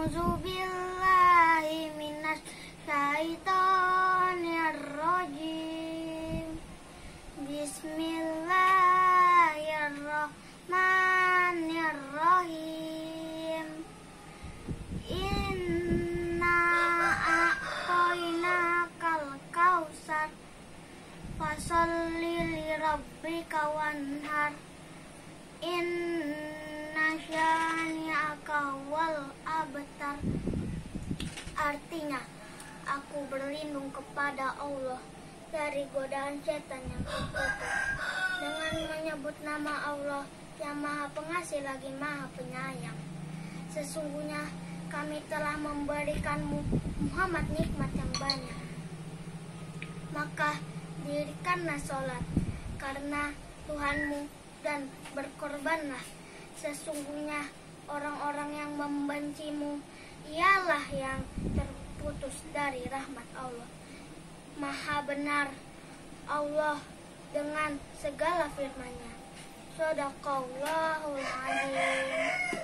A'udzubillahi minasyaitonirrajim. Bismillahirrahmanirrahim. Inna a'toinakal kautsar fasholli lirabbika wanhar. Inna syani'aka wal abtar. Artinya, aku berlindung kepada Allah dari godaan setan yang terkutuk dengan menyebut nama Allah yang Maha Pengasih lagi Maha Penyayang. Sesungguhnya kami telah memberikanmu Muhammad nikmat yang banyak. Maka dirikanlah sholat karena Tuhanmu dan berkorbanlah. Sesungguhnya orang-orang yang membencimu ialah yang terputus dari rahmat Allah. Maha benar Allah dengan segala firman-Nya. Shadaqallahul Azim.